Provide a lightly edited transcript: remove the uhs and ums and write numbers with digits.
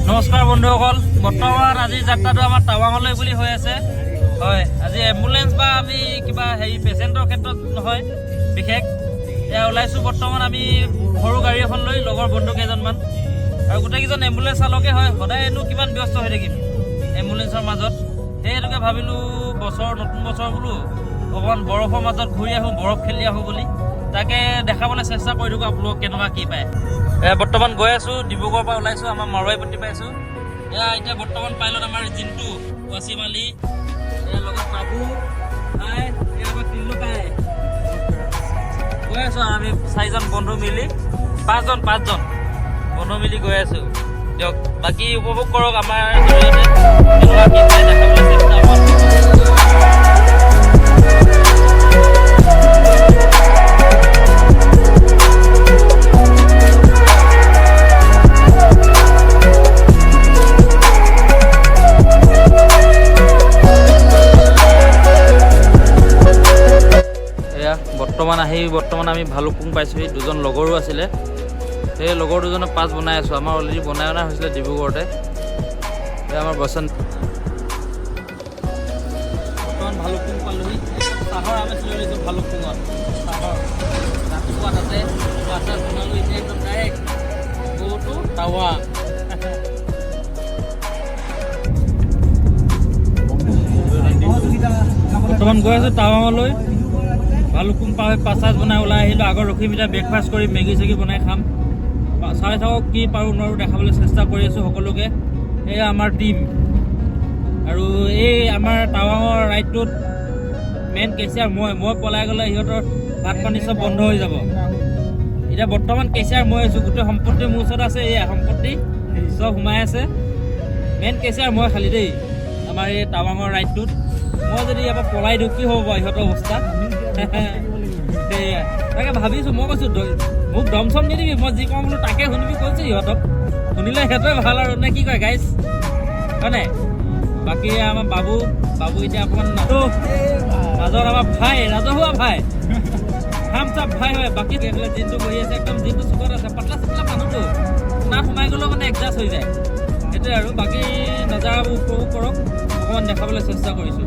নমস্কাৰ বন্ধুসকল, বৰ্তমান আজি যাত্ৰাটো আমাৰ টাৱাঙলৈ বুলি হৈ আছে। হয়, আজি এম্বুলেঞ্চ বা আমি কিবা পেচেণ্টৰ ক্ষেত্ৰত নহয়, বিশেষ এয়া ওলাইছোঁ। বৰ্তমান আমি সৰু গাড়ী এখন লৈ লগৰ বন্ধু কেইজনমান আৰু গোটেইকেইজন এম্বুলেঞ্চ চালকে হয়। সদায়নো কিমান ব্যস্ত হৈ থাকিম এম্বুলেঞ্চৰ মাজত, সেইটোকে ভাবিলোঁ নতুন বছৰ বোলো অকণমান বৰফৰ মাজত ঘূৰি আহোঁ, বৰফ খেলি আহোঁ বুলি। তাকে দেখাবলৈ চেষ্টা কৰি থাকোঁ আপোনালোকক কেনেকুৱা কি পায়। বৰ্তমান গৈ আছোঁ, ডিব্ৰুগড়ৰ পৰা ওলাইছোঁ, আমাৰ মাৰোৱাৰীপট্টি পাইছোঁ। এতিয়া বৰ্তমান পাইলত আমাৰ জিন্তু, ৱাচিম আলী, লগত বাবু, আমাৰ তিল্লুকাই গৈ আছোঁ। আমি 4জন বন্ধু মিলি, 5জন বন্ধু মিলি গৈ আছোঁ। দিয়ক, বাকী উপভোগ কৰক আমাৰ জৰিয়তে কেনেকুৱা কি পায় দেখাবলৈ চেষ্টা কৰিম। বৰ্তমান আমি ভালুকপুং পাইছোঁহি। 2জন লগৰো আছিলে, সেই লগৰ 2জনে পাছ বনাই আছোঁ। আমাৰ অলৰেডি বনাই অনা হৈছিলে ডিব্ৰুগড়তে। আমাৰ বচন বৰ্তমান ভালুকপুং পালোহি। চাহৰ আমেজ লৈ লৈছোঁ ভালুকপুঙত। চাহৰ ৰাতিপুৱাত আছে বাছাত বনালোঁ। এতিয়া একদম ডাইৰেক্ট বহুতো টাৱাং। বৰ্তমান গৈ আছোঁ টাৱাঙলৈ। ভালুকপুং পাছ বনাই ওলাই আহিলোঁ। আগত ৰখি পিনে ব্ৰেকফাষ্ট কৰি মেগী চেগি বনাই খাম। চাই থাকক কি পাৰোঁ নোৱাৰোঁ দেখাবলৈ চেষ্টা কৰি আছোঁ সকলোকে। এয়া আমাৰ টীম। আৰু এই আমাৰ টাৱাঙৰ ৰাইডটোত মেইন কেচিয়াৰ মই পলাই গ'লে সিহঁতৰ ভাত পানী চব বন্ধ হৈ যাব। এতিয়া বৰ্তমান কেচিয়াৰ মই আছোঁ। গোটেই সম্পত্তি মোৰ ওচৰত আছে। এয়া সম্পত্তি চব সোমাই আছে। মেইন কেচিয়াৰ মই খালি দেই আমাৰ এই টাৱাঙৰ ৰাইডটোত। মই যদি ইয়াৰ পৰা পলাই দিওঁ কি হ'ব বাৰু ইহঁতৰ অৱস্থা। তাকে ভাবিছোঁ, মই কৈছোঁ মোক দম চম নিদিবি, মই যি কওঁ বোলো তাকে শুনিবি কৈছোঁ সিহঁতক। শুনিলে সিহঁতে ভাল আৰু নে কি কয় গাইজ, হয় নাই? বাকী আমাৰ বাবু এতিয়া অকণমান মাজত আমাৰ ভাই, ৰাজহুৱা ভাই, খাম চাপ ভাই হয়। বাকী এইফালে দিনটো বহি আছে, একদম দিনটো চুকত আছে। পাতলা চাতলা মানুহটো নাট সোমাই গ'লেও মানে এডজাষ্ট হৈ যায়, সেইটোৱে আৰু। বাকী নজাৰাবোৰ উপভোগ কৰক, অকণমান দেখাবলৈ চেষ্টা কৰিছোঁ।